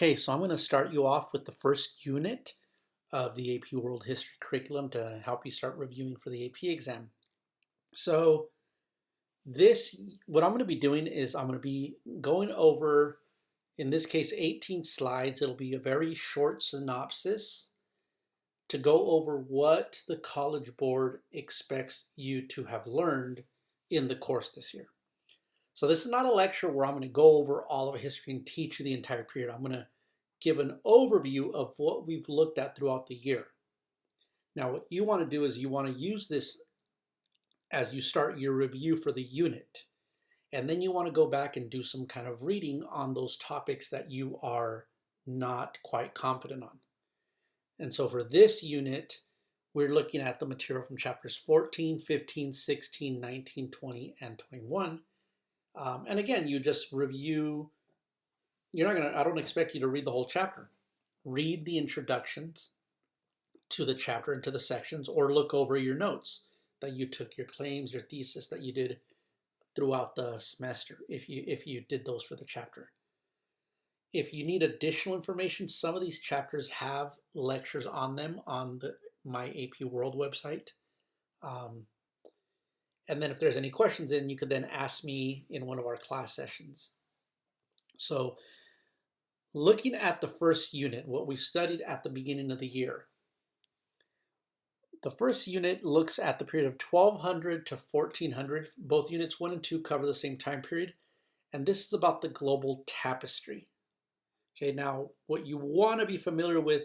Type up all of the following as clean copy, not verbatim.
Okay, so I'm going to start you off with the first unit of the AP World History curriculum to help you start reviewing for the AP exam. So what I'm going to be doing is I'm going to be going over, in this case, 18 slides. It'll be a very short synopsis to go over what the College Board expects you to have learned in the course this year. So this is not a lecture where I'm going to go over all of history and teach you the entire period. I'm going to give an overview of what we've looked at throughout the year. Now, what you want to do is you want to use this as you start your review for the unit. And then you want to go back and do some kind of reading on those topics that you are not quite confident on. And so for this unit, we're looking at the material from chapters 14, 15, 16, 19, 20, and 21. And again, you just review. I don't expect you to read the whole chapter. Read the introductions to the chapter and to the sections, or look over your notes that you took, your claims, your thesis that you did throughout the semester, if you did those for the chapter. If you need additional information, some of these chapters have lectures on them on my AP World website. And then if there's any questions, then you could then ask me in one of our class sessions. So looking at the first unit, what we studied at the beginning of the year. The first unit looks at the period of 1200 to 1400. Both units 1 and 2 cover the same time period. And this is about the global tapestry. Okay, now what you want to be familiar with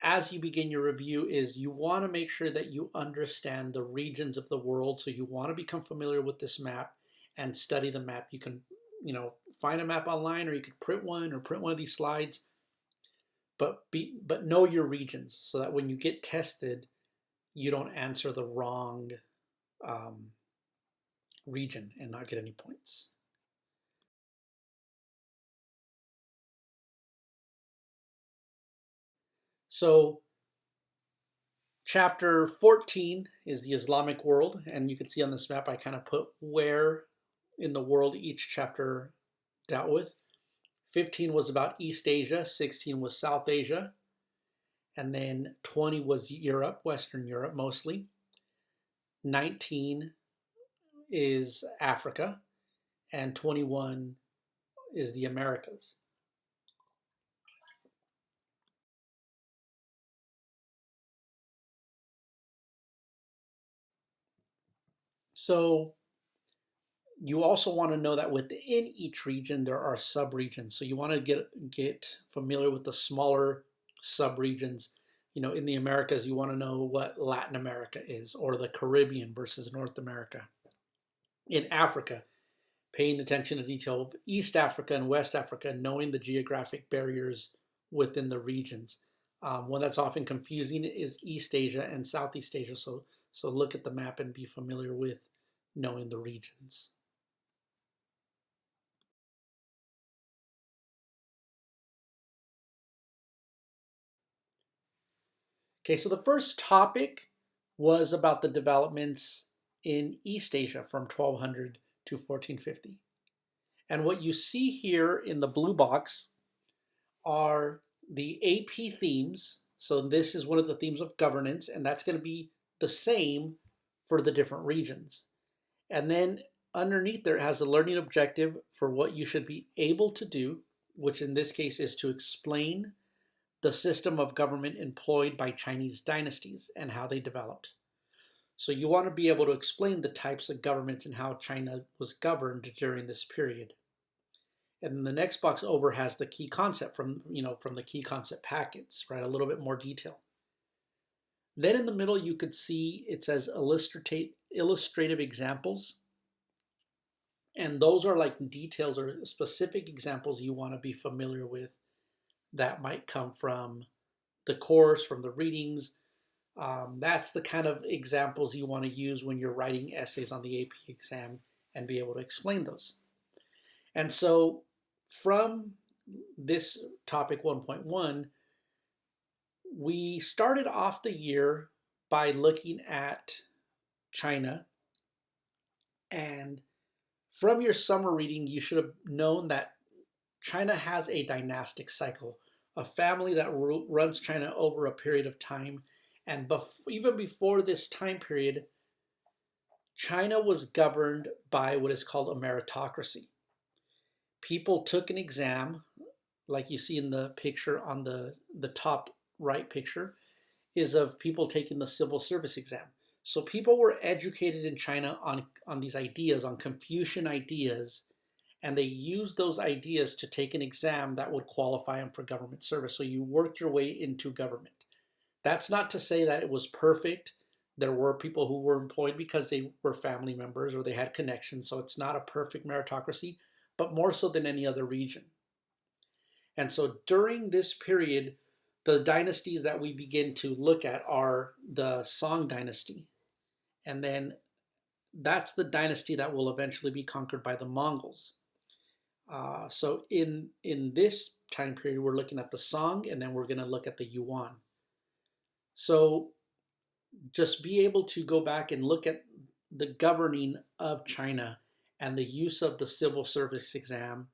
as you begin your review is you want to make sure that you understand the regions of the world. So you want to become familiar with this map and study the map. You can, find a map online, or you could print one of these slides. But know your regions so that when you get tested, you don't answer the wrong region and not get any points. So chapter 14 is the Islamic world, and you can see on this map I kind of put where in the world each chapter dealt with. 15 was about East Asia, 16 was South Asia, and then 20 was Europe, Western Europe mostly. 19 is Africa, and 21 is the Americas. So you also want to know that within each region there are subregions. So you want to get familiar with the smaller subregions. In the Americas, you want to know what Latin America is, or the Caribbean versus North America. In Africa, paying attention to detail of East Africa and West Africa, knowing the geographic barriers within the regions. One that's often confusing is East Asia and Southeast Asia. So look at the map and be familiar with knowing the regions. Okay, so the first topic was about the developments in East Asia from 1200 to 1450. And what you see here in the blue box are the AP themes. So this is one of the themes of governance, and that's going to be the same for the different regions. And then underneath there, it has a learning objective for what you should be able to do, which in this case is to explain the system of government employed by Chinese dynasties and how they developed. So you want to be able to explain the types of governments and how China was governed during this period. And then the next box over has the key concept from the key concept packets, right? A little bit more detail. Then in the middle, you could see it says illustrative examples. And those are like details or specific examples you want to be familiar with that might come from the course, from the readings. That's the kind of examples you want to use when you're writing essays on the AP exam and be able to explain those. And so from this topic 1.1, we started off the year by looking at China. And from your summer reading, you should have known that China has a dynastic cycle a family that runs China over a period of time. And even before this time period, China was governed by what is called a meritocracy. People took an exam, like you see in the picture on the top right picture, is of people taking the civil service exam. So people were educated in China on these ideas, on Confucian ideas, and they used those ideas to take an exam that would qualify them for government service. So you worked your way into government. That's not to say that it was perfect. There were people who were employed because they were family members or they had connections. So it's not a perfect meritocracy, but more so than any other region. And so during this period, the dynasties that we begin to look at are the Song dynasty. And then that's the dynasty that will eventually be conquered by the Mongols. So in this time period, we're looking at the Song, and then we're going to look at the Yuan. So just be able to go back and look at the governing of China and the use of the civil service exam,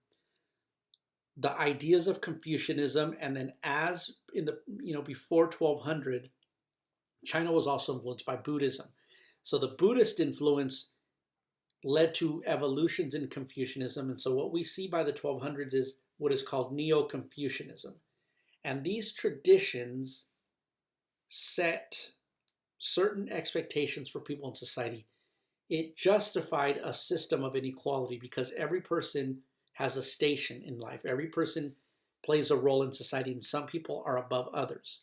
the ideas of Confucianism, and then as in the before 1200, China was also influenced by Buddhism. So the Buddhist influence led to evolutions in Confucianism, and so what we see by the 1200s is what is called Neo-Confucianism. And these traditions set certain expectations for people in society. It justified a system of inequality because every person has a station in life. Every person plays a role in society, and some people are above others.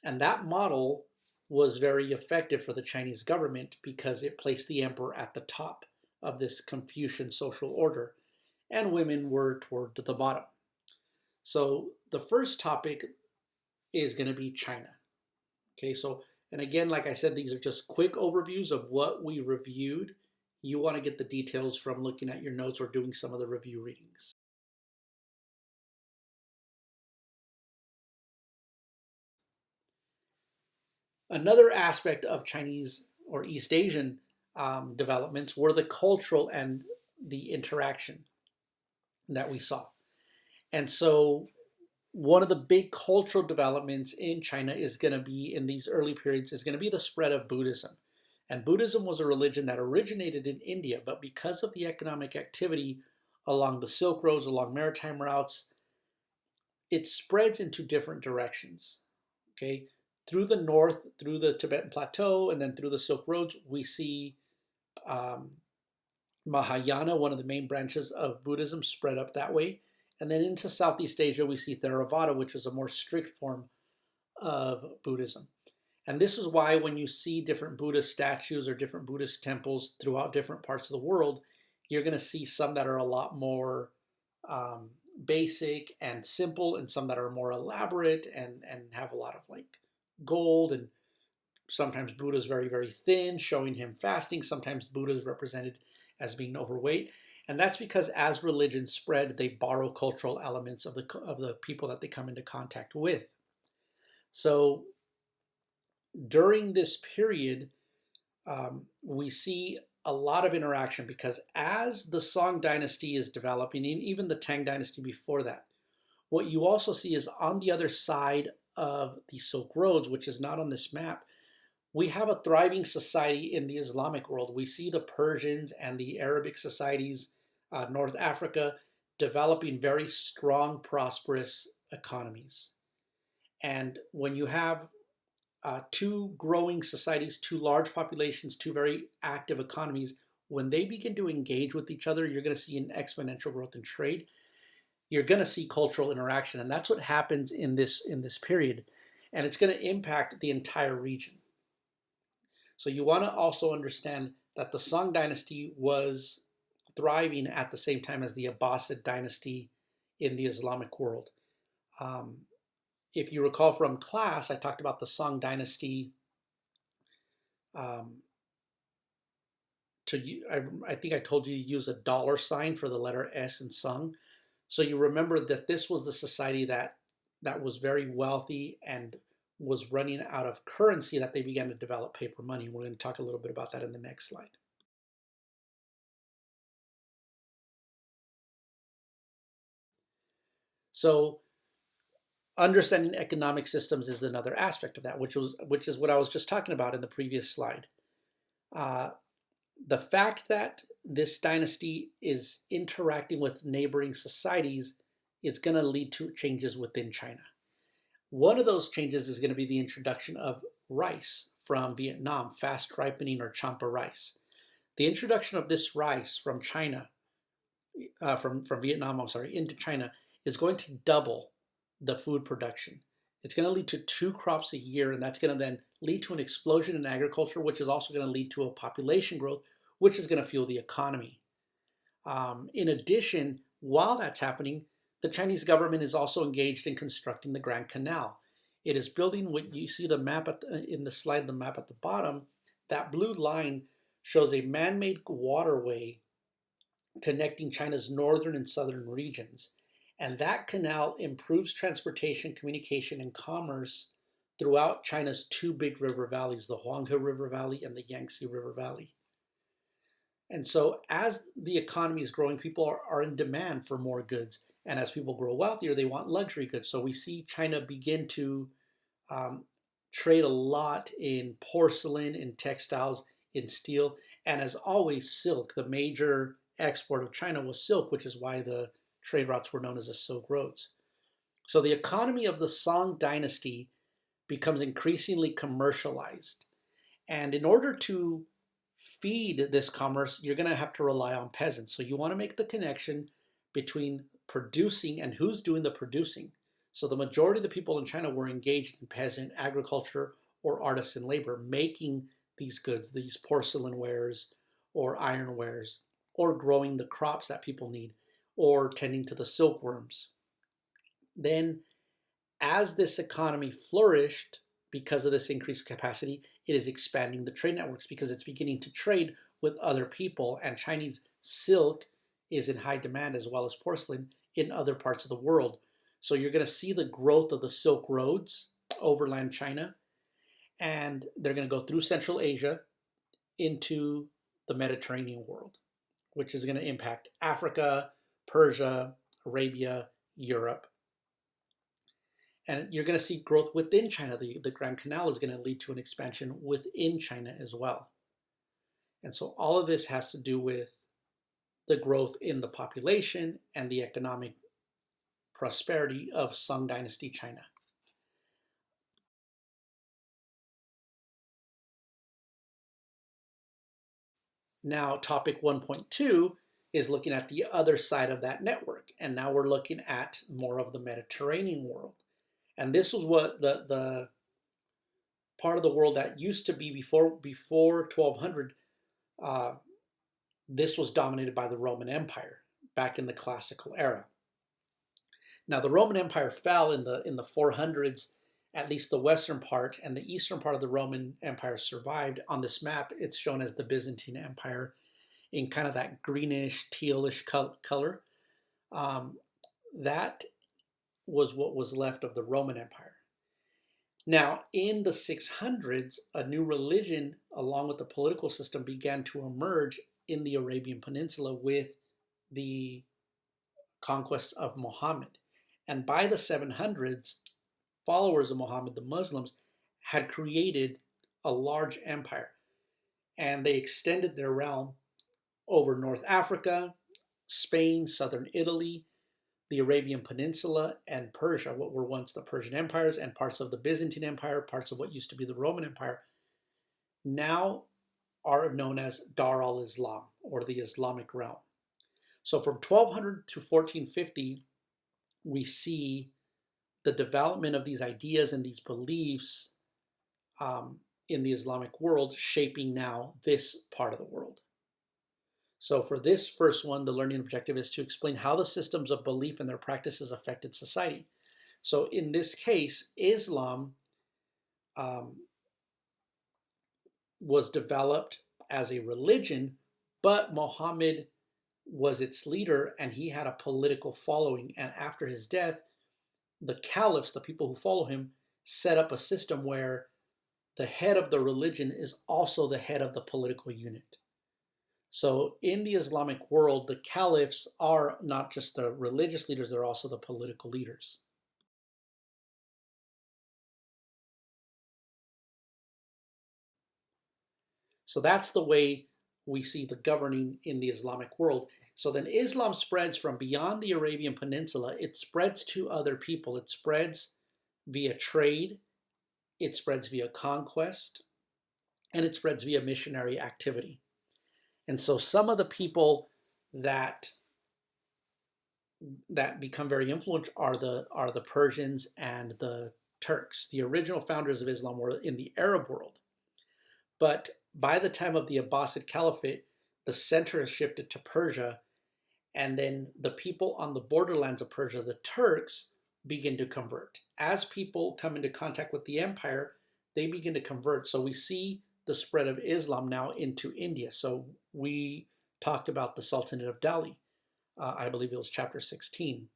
And that model was very effective for the Chinese government because it placed the emperor at the top of this Confucian social order, and women were toward the bottom. So the first topic is going to be China. Okay, so, and again, like I said, these are just quick overviews of what we reviewed. You want to get the details from looking at your notes or doing some of the review readings. Another aspect of Chinese or East Asian developments were the cultural and the interaction that we saw. And so one of the big cultural developments in China is going to be in these early periods is going to be the spread of Buddhism. And Buddhism was a religion that originated in India, but because of the economic activity along the Silk Roads, along maritime routes, it spreads into different directions. Okay, through the north, through the Tibetan Plateau, and then through the Silk Roads, we see Mahayana, one of the main branches of Buddhism, spread up that way. And then into Southeast Asia, we see Theravada, which is a more strict form of Buddhism. And this is why when you see different Buddhist statues or different Buddhist temples throughout different parts of the world, you're going to see some that are a lot more basic and simple, and some that are more elaborate and have a lot of like gold. And sometimes Buddha is very, very thin, showing him fasting. Sometimes Buddha is represented as being overweight. And that's because as religions spread, they borrow cultural elements of the people that they come into contact with. So during this period, we see a lot of interaction because as the Song dynasty is developing, and even the Tang dynasty before that, what you also see is on the other side of the Silk Roads, which is not on this map, we have a thriving society in the Islamic world. We see the Persians and the Arabic societies, North Africa, developing very strong, prosperous economies. And when you have two growing societies, two large populations, two very active economies, when they begin to engage with each other, you're going to see an exponential growth in trade. You're going to see cultural interaction, and that's what happens in this period, and it's going to impact the entire region. So you want to also understand that the Song dynasty was thriving at the same time as the Abbasid dynasty in the Islamic world. If you recall from class, I talked about the Song dynasty. I think I told you to use a dollar sign for the letter S in Sung. So you remember that this was the society that was very wealthy and was running out of currency, that they began to develop paper money. We're going to talk a little bit about that in the next slide. So understanding economic systems is another aspect of that, which is what I was just talking about in the previous slide. Uh, the fact that this dynasty is interacting with neighboring societies is going to lead to changes within China. One of those changes is going to be the introduction of rice from Vietnam, fast ripening or champa rice. The introduction of this rice from China, from Vietnam, I'm sorry, into China is going to double the food production. It's going to lead to 2 crops a year, and that's going to then lead to an explosion in agriculture, which is also going to lead to a population growth, which is going to fuel the economy. In addition, while that's happening, the Chinese government is also engaged in constructing the Grand Canal. It is building what you see the map in the slide, the map at the bottom. That blue line shows a man-made waterway connecting China's northern and southern regions. And that canal improves transportation, communication, and commerce throughout China's 2 big river valleys, the Huanghe River Valley and the Yangtze River Valley. And so as the economy is growing, people are in demand for more goods. And as people grow wealthier, they want luxury goods. So we see China begin to trade a lot in porcelain, in textiles, in steel. And as always, silk. The major export of China was silk, which is why the trade routes were known as the Silk Roads. So the economy of the Song dynasty becomes increasingly commercialized. And in order to feed this commerce, you're going to have to rely on peasants. So you want to make the connection between producing and who's doing the producing. So the majority of the people in China were engaged in peasant agriculture or artisan labor, making these goods, these porcelain wares or iron wares, or growing the crops that people need, or tending to the silkworms. Then, as this economy flourished because of this increased capacity, it is expanding the trade networks because it's beginning to trade with other people, and Chinese silk is in high demand as well as porcelain in other parts of the world. So you're going to see the growth of the Silk Roads overland China, and they're going to go through Central Asia into the Mediterranean world, which is going to impact Africa, Persia, Arabia, Europe. And you're going to see growth within China. The Grand Canal is going to lead to an expansion within China as well. And so all of this has to do with the growth in the population and the economic prosperity of Song Dynasty China. Now, topic 1.2 is looking at the other side of that network. And now we're looking at more of the Mediterranean world. And this was what the part of the world that used to be before 1200, this was dominated by the Roman Empire back in the classical era. Now the Roman Empire fell in the 400s, at least the western part, and the eastern part of the Roman Empire survived. On this map, it's shown as the Byzantine Empire in kind of that greenish, tealish color. That was what was left of the Roman Empire. Now, in the 600s, a new religion, along with the political system, began to emerge in the Arabian Peninsula with the conquest of Muhammad. And by the 700s, followers of Muhammad, the Muslims, had created a large empire. And they extended their realm over North Africa, Spain, southern Italy, the Arabian Peninsula, and Persia, what were once the Persian empires, and parts of the Byzantine Empire, parts of what used to be the Roman Empire, now are known as Dar al-Islam, or the Islamic realm. So from 1200 to 1450, we see the development of these ideas and these beliefs in the Islamic world shaping now this part of the world. So for this first one, the learning objective is to explain how the systems of belief and their practices affected society. So in this case, Islam was developed as a religion, but Muhammad was its leader and he had a political following. And after his death, the caliphs, the people who follow him, set up a system where the head of the religion is also the head of the political unit. So in the Islamic world, the caliphs are not just the religious leaders, they're also the political leaders. So that's the way we see the governing in the Islamic world. So then Islam spreads from beyond the Arabian Peninsula. It spreads to other people. It spreads via trade, it spreads via conquest, and it spreads via missionary activity. And so some of the people that become very influential are the Persians and the Turks. The original founders of Islam were in the Arab world. But by the time of the Abbasid Caliphate, the center has shifted to Persia, and then the people on the borderlands of Persia, the Turks, begin to convert. As people come into contact with the empire, they begin to convert. So we see the spread of Islam now into India. So we talked about the Sultanate of Delhi. I believe it was chapter 16.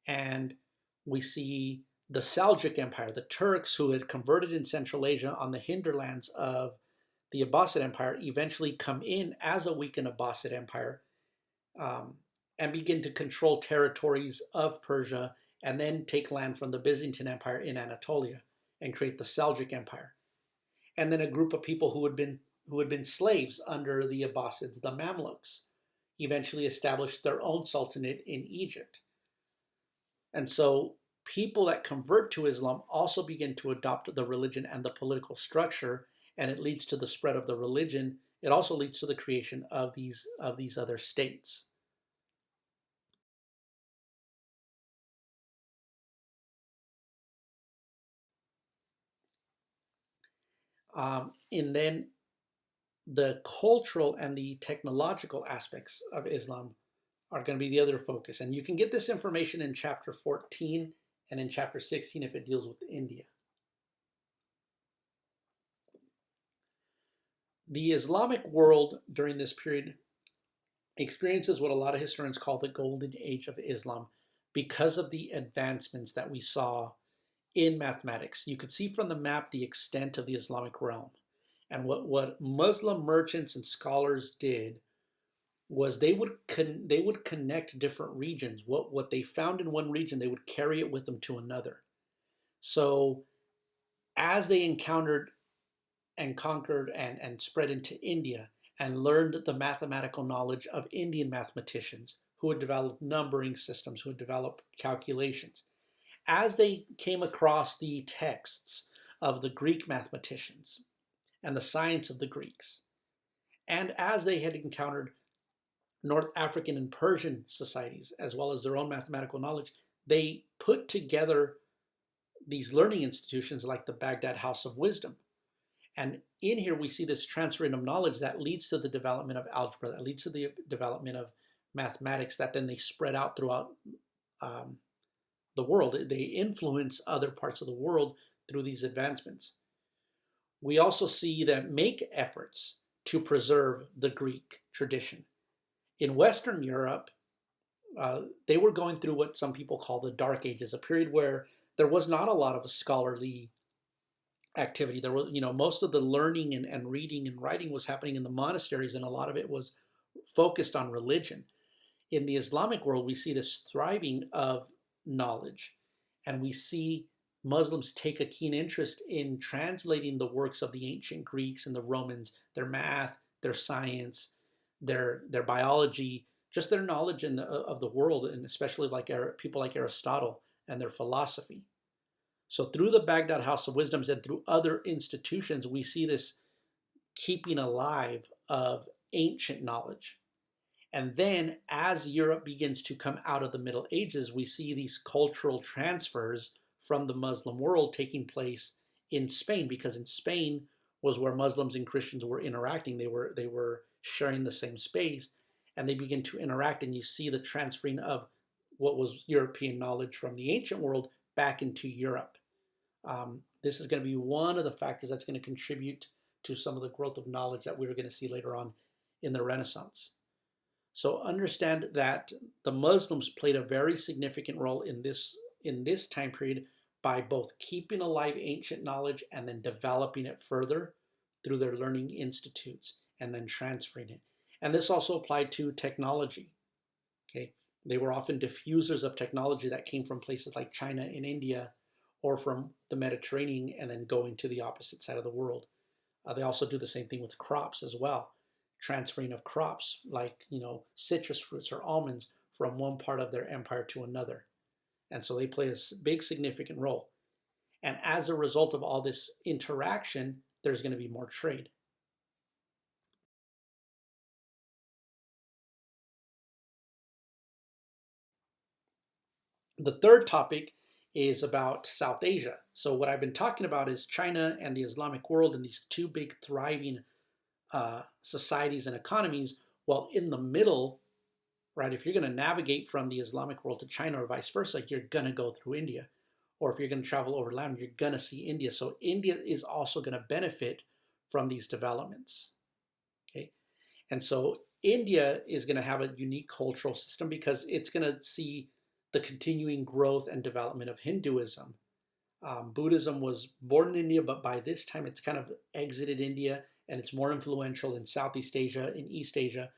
And we see the Seljuk Empire, the Turks who had converted in Central Asia on the hinterlands of the Abbasid Empire, eventually come in as a weakened Abbasid Empire and begin to control territories of Persia and then take land from the Byzantine Empire in Anatolia and create the Seljuk Empire. And then a group of people who had been slaves under the Abbasids, the Mamluks, eventually established their own sultanate in Egypt. And so people that convert to Islam also begin to adopt the religion and the political structure, and it leads to the spread of the religion. It also leads to the creation of these other states. And then the cultural and the technological aspects of Islam are going to be the other focus. And you can get this information in chapter 14 and in chapter 16 if it deals with India. The Islamic world during this period experiences what a lot of historians call the golden age of Islam because of the advancements that we saw in mathematics. You could see from the map the extent of the Islamic realm. And what Muslim merchants and scholars did was they would connect different regions. What they found in one region, they would carry it with them to another. So as they encountered and conquered and spread into India and learned the mathematical knowledge of Indian mathematicians who had developed numbering systems, who had developed calculations, as they came across the texts of the Greek mathematicians and the science of the Greeks, and as they had encountered North African and Persian societies, as well as their own mathematical knowledge, they put together these learning institutions like the Baghdad House of Wisdom. And in here, we see this transferring of knowledge that leads to the development of algebra, that leads to the development of mathematics, that then they spread out throughout the world. They influence other parts of the world through these advancements. We also see them make efforts to preserve the Greek tradition. In Western Europe, they were going through what some people call the Dark Ages, a period where there was not a lot of a scholarly activity. There was, most of the learning and reading and writing was happening in the monasteries, and a lot of it was focused on religion. In the Islamic world, we see this thriving of knowledge, and we see Muslims take a keen interest in translating the works of the ancient Greeks and the Romans, their math, their science, their biology, just their knowledge of the world, and especially like people like Aristotle and their philosophy. So through the Baghdad House of Wisdoms and through other institutions, we see this keeping alive of ancient knowledge. And then as Europe begins to come out of the Middle Ages, we see these cultural transfers from the Muslim world taking place in Spain, because in Spain was where Muslims and Christians were interacting. They were sharing the same space, and they begin to interact, and you see the transferring of what was European knowledge from the ancient world back into Europe. This is going to be one of the factors that's going to contribute to some of the growth of knowledge that we're going to see later on in the Renaissance. So understand that the Muslims played a very significant role in this time period by both keeping alive ancient knowledge and then developing it further through their learning institutes and then transferring it. And this also applied to technology. Okay, they were often diffusers of technology that came from places like China and India, or from the Mediterranean and then going to the opposite side of the world. They also do the same thing with crops as well, transferring of crops like citrus fruits or almonds from one part of their empire to another. And so they play a big significant role. And as a result of all this interaction, there's going to be more trade. The third topic is about South Asia. So what I've been talking about is China and the Islamic world and these two big thriving societies and economies. Well, in the middle, right, if you're going to navigate from the Islamic world to China or vice versa, you're going to go through India. Or if you're going to travel over land, you're going to see India. So India is also going to benefit from these developments. Okay, and so India is going to have a unique cultural system because it's going to see the continuing growth and development of Hinduism. Buddhism was born in India, but by this time it's kind of exited India and it's more influential in Southeast Asia, in East Asia,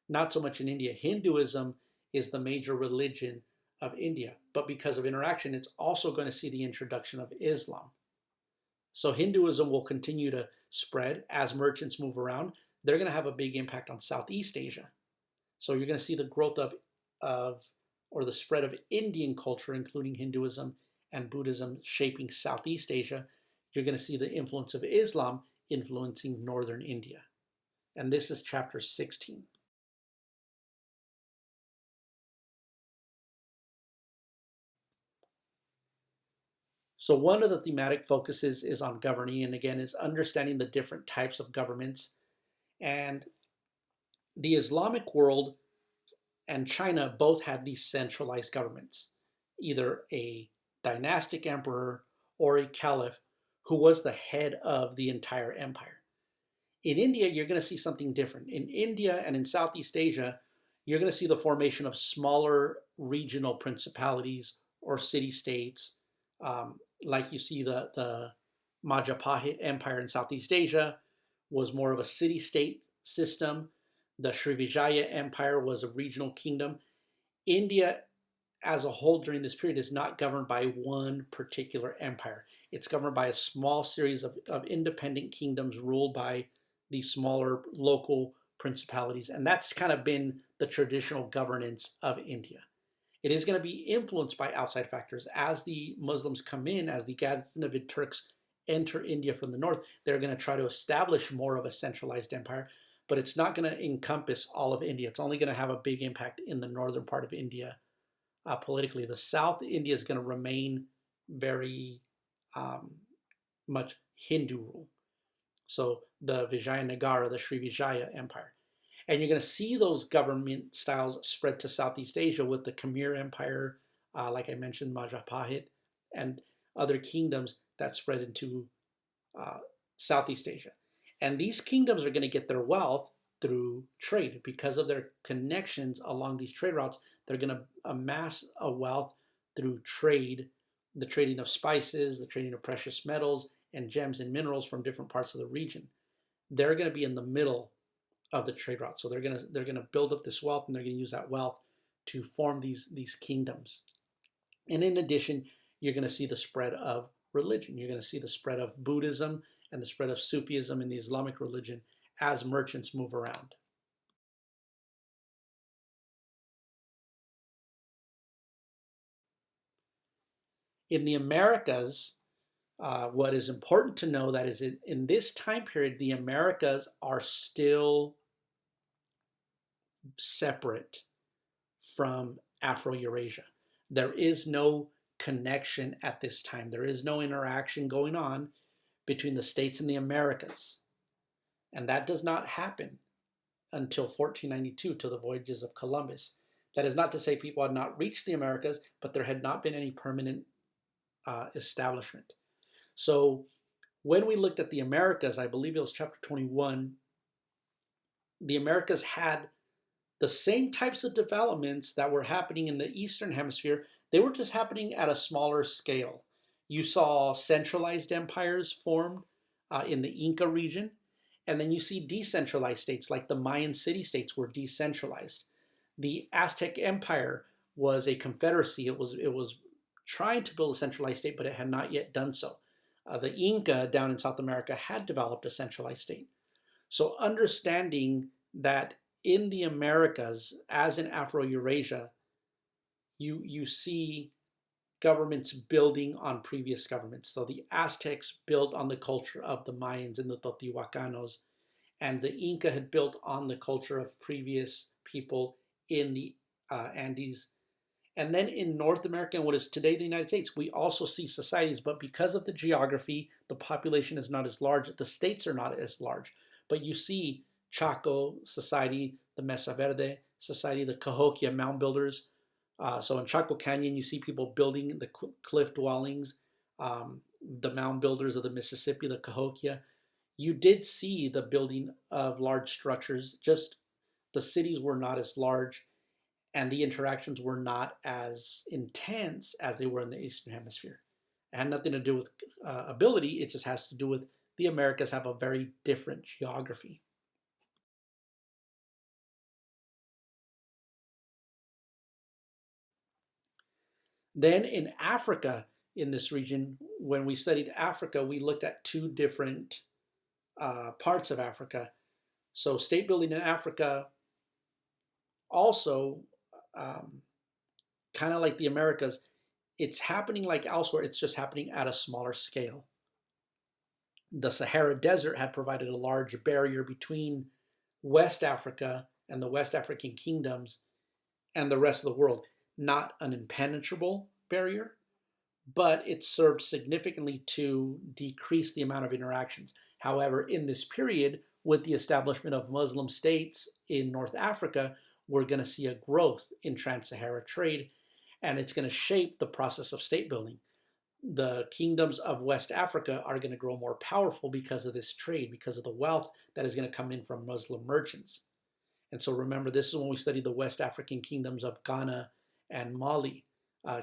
not so much in India. Hinduism is the major religion of India, but because of interaction, it's also going to see the introduction of Islam. So Hinduism will continue to spread as merchants move around. They're going to have a big impact on Southeast Asia. So you're going to see the growth or the spread of Indian culture, including Hinduism and Buddhism, shaping Southeast Asia. You're going to see the influence of Islam influencing northern India. And this is chapter 16. So one of the thematic focuses is on governing, and again, is understanding the different types of governments. And the Islamic world and China both had these centralized governments, either a dynastic emperor or a caliph who was the head of the entire empire. In India, you're going to see something different. In India and in Southeast Asia, you're going to see the formation of smaller regional principalities or city-states, like you see the Majapahit Empire in Southeast Asia was more of a city-state system. The Srivijaya Empire was a regional kingdom. India as a whole during this period is not governed by one particular empire. It's governed by a small series of independent kingdoms ruled by these smaller local principalities. And that's kind of been the traditional governance of India. It is going to be influenced by outside factors. As the Muslims come in, as the Ghaznavid Turks enter India from the north, they're going to try to establish more of a centralized empire, but it's not going to encompass all of India. It's only going to have a big impact in the northern part of India politically. The South India is going to remain very much Hindu rule. So the Vijayanagara, the Srivijaya Empire. And you're going to see those government styles spread to Southeast Asia with the Khmer Empire, like I mentioned, Majapahit, and other kingdoms that spread into Southeast Asia. And these kingdoms are going to get their wealth through trade. Because of their connections along these trade routes, they're going to amass a wealth through trade, the trading of spices, the trading of precious metals, and gems and minerals from different parts of the region. They're going to be in the middle of the trade route. So they're gonna build up this wealth, and they're going to use that wealth to form these kingdoms. And in addition, you're going to see the spread of religion. You're going to see the spread of Buddhism and the spread of Sufism in the Islamic religion as merchants move around. In the Americas, what is important to know that is in this time period, the Americas are still separate from Afro-Eurasia. There is no connection at this time. There is no interaction going on between the states and the Americas. And that does not happen until 1492, to the voyages of Columbus. That is not to say people had not reached the Americas, but there had not been any permanent establishment. So when we looked at the Americas, I believe it was chapter 21, the Americas had the same types of developments that were happening in the Eastern Hemisphere. They were just happening at a smaller scale. You saw centralized empires formed in the Inca region, and then you see decentralized states like the Mayan city-states were decentralized. The Aztec Empire was a confederacy. It was trying to build a centralized state, but it had not yet done so. The Inca down in South America had developed a centralized state. So understanding that in the Americas, as in Afro-Eurasia, you see governments building on previous governments. So the Aztecs built on the culture of the Mayans and the Teotihuacanos, and the Inca had built on the culture of previous people in the Andes. And then in North America and what is today the United States, we also see societies, but because of the geography, the population is not as large, the states are not as large. But you see Chaco society, the Mesa Verde society, the Cahokia mound builders. So in Chaco Canyon, you see people building the cliff dwellings, the mound builders of the Mississippi, the Cahokia. You did see the building of large structures, just the cities were not as large and the interactions were not as intense as they were in the Eastern Hemisphere. It had nothing to do with ability, it just has to do with the Americas have a very different geography. Then in Africa, in this region, when we studied Africa, we looked at two different parts of Africa. So state building in Africa also, kind of like the Americas, it's happening like elsewhere, it's just happening at a smaller scale. The Sahara Desert had provided a large barrier between West Africa and the West African kingdoms and the rest of the world. Not an impenetrable barrier, but it served significantly to decrease the amount of interactions. However, in this period, with the establishment of Muslim states in North Africa, we're going to see a growth in trans-Sahara trade, and it's going to shape the process of state building. The kingdoms of West Africa are going to grow more powerful because of this trade, because of the wealth that is going to come in from Muslim merchants. And so remember, this is when we study the West African kingdoms of Ghana and Mali,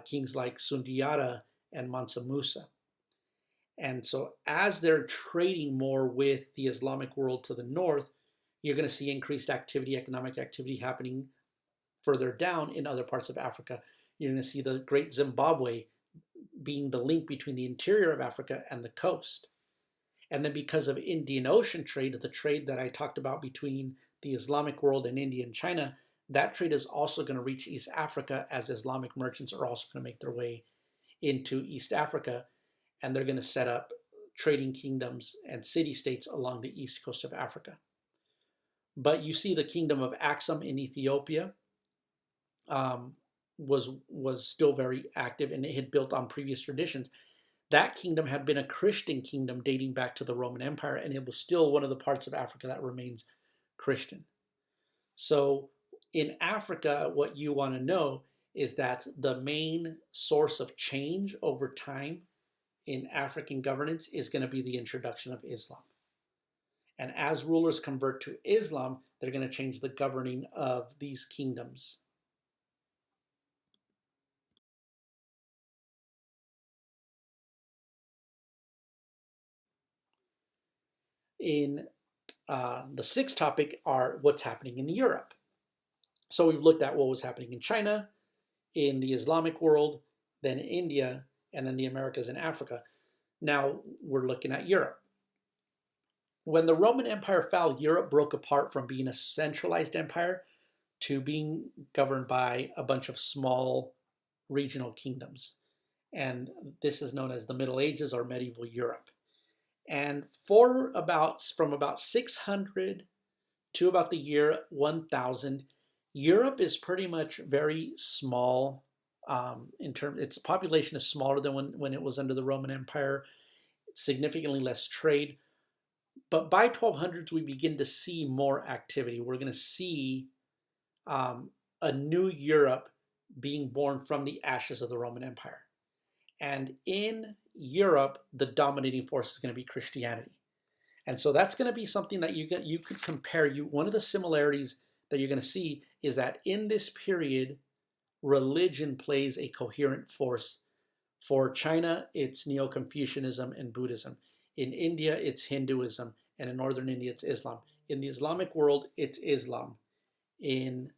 kings like Sundiata and Mansa Musa. And so as they're trading more with the Islamic world to the north, you're going to see increased activity, economic activity happening further down in other parts of Africa. You're going to see the Great Zimbabwe being the link between the interior of Africa and the coast. And then because of Indian Ocean trade, the trade that I talked about between the Islamic world and India and China, that trade is also going to reach East Africa as Islamic merchants are also going to make their way into East Africa, and they're going to set up trading kingdoms and city-states along the east coast of Africa. But you see the kingdom of Axum in Ethiopia was still very active, and it had built on previous traditions. That kingdom had been a Christian kingdom dating back to the Roman Empire, and it was still one of the parts of Africa that remains Christian. So in Africa, what you want to know is that the main source of change over time in African governance is going to be the introduction of Islam. And as rulers convert to Islam, they're going to change the governing of these kingdoms. In the sixth topic are what's happening in Europe. So we've looked at what was happening in China, in the Islamic world, then in India, and then the Americas and Africa. Now we're looking at Europe. When the Roman Empire fell, Europe broke apart from being a centralized empire to being governed by a bunch of small regional kingdoms. And this is known as the Middle Ages or medieval Europe. And from about 600 to about the year 1000, Europe is pretty much very small. Its population is smaller than when it was under the Roman Empire, significantly less trade. But by 1200s, we begin to see more activity. We're going to see a new Europe being born from the ashes of the Roman Empire. And in Europe, the dominating force is going to be Christianity. And so that's going to be something that you could compare. One of the similarities that you're going to see is that in this period, religion plays a coherent force. For China, it's Neo-Confucianism and Buddhism. In India, it's Hinduism. And in northern India, it's Islam. In the Islamic world, it's Islam. In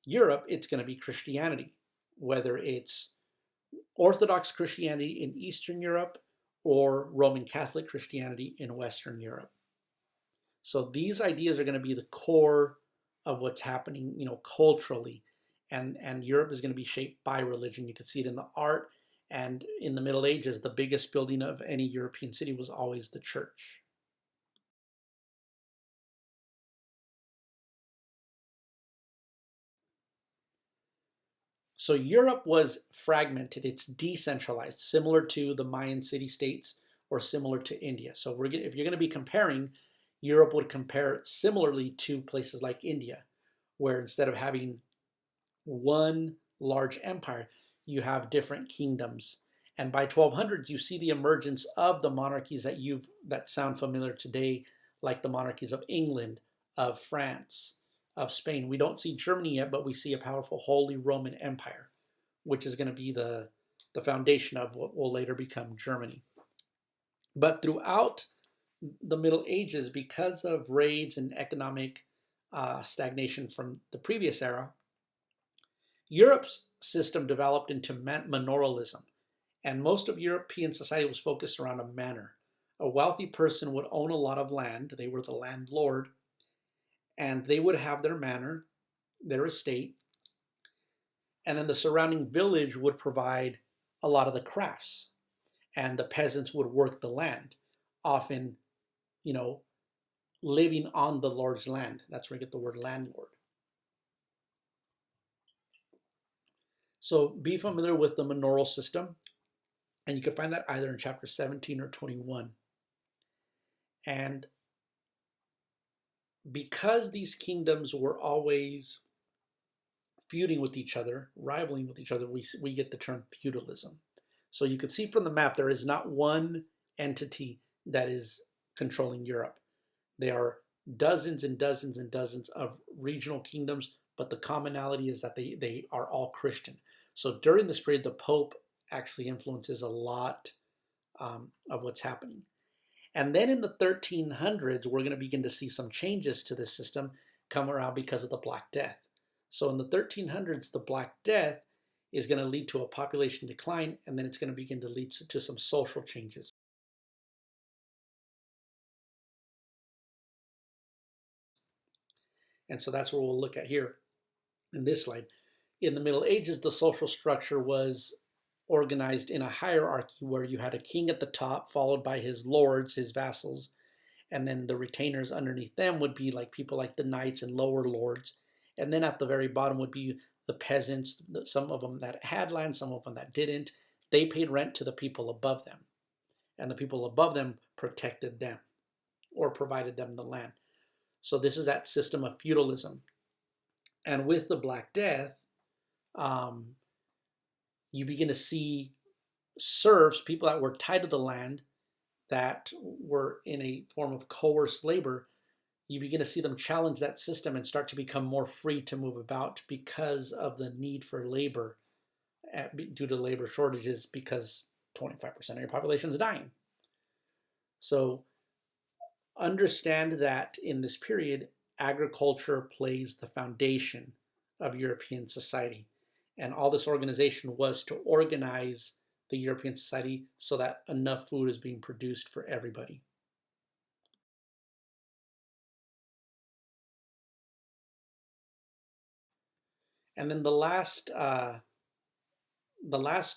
Europe, it's going to be Christianity, whether it's Orthodox Christianity in Eastern Europe or Roman Catholic Christianity in Western Europe. So these ideas are going to be the core of what's happening, culturally, and Europe is going to be shaped by religion. You can see it in the art, and in the Middle Ages, the biggest building of any European city was always the church. So Europe was fragmented. It's decentralized, similar to the Mayan city-states or similar to India. So if you're going to be comparing, Europe would compare similarly to places like India, where instead of having one large empire, you have different kingdoms. And by 1200s, you see the emergence of the monarchies that sound familiar today, like the monarchies of England, of France, of Spain. We don't see Germany yet, but we see a powerful Holy Roman Empire, which is going to be the foundation of what will later become Germany. But throughout the Middle Ages, because of raids and economic stagnation from the previous era, Europe's system developed into manoralism, and most of European society was focused around a manor. A wealthy person would own a lot of land, they were the landlord, and they would have their manor, their estate, and then the surrounding village would provide a lot of the crafts, and the peasants would work the land, often, living on the lord's land. That's where you get the word landlord. So be familiar with the manorial system, and you can find that either in chapter 17 or 21. And because these kingdoms were always feuding with each other, rivaling with each other, we get the term feudalism. So you can see from the map, there is not one entity that is controlling Europe. There are dozens and dozens and dozens of regional kingdoms, but the commonality is that they are all Christian. So during this period, the Pope actually influences a lot of what's happening. And then in the 1300s, we're going to begin to see some changes to this system come around because of the Black Death. So in the 1300s, the Black Death is going to lead to a population decline, and then it's going to begin to lead to some social changes. And so that's what we'll look at here in this slide. In the Middle Ages, the social structure was organized in a hierarchy where you had a king at the top, followed by his lords, his vassals, and then the retainers underneath them would be like people like the knights and lower lords. And then at the very bottom would be the peasants, some of them that had land, some of them that didn't. They paid rent to the people above them, and the people above them protected them or provided them the land. So this is that system of feudalism. And with the Black Death, you begin to see serfs, people that were tied to the land, that were in a form of coerced labor. You begin to see them challenge that system and start to become more free to move about because of the need for labor due to labor shortages, because 25% of your population is dying. So understand that in this period, agriculture plays the foundation of European society. And all this organization was to organize the European society so that enough food is being produced for everybody. And then the last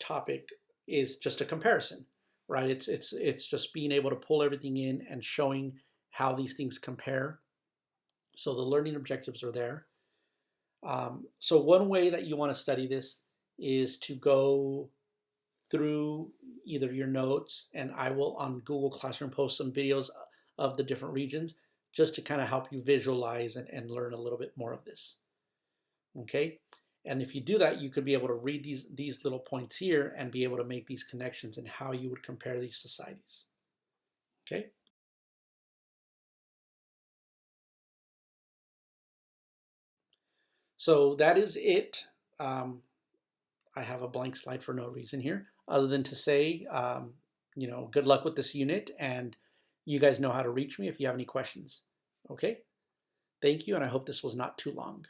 topic is just a comparison, right? It's just being able to pull everything in and showing how these things compare. So the learning objectives are there. So one way that you want to study this is to go through either your notes, and I will on Google Classroom post some videos of the different regions just to kind of help you visualize and learn a little bit more of this. Okay, and if you do that, you could be able to read these little points here and be able to make these connections and how you would compare these societies. Okay. So that is it. I have a blank slide for no reason here, other than to say, good luck with this unit, and you guys know how to reach me if you have any questions. Okay? Thank you, and I hope this was not too long.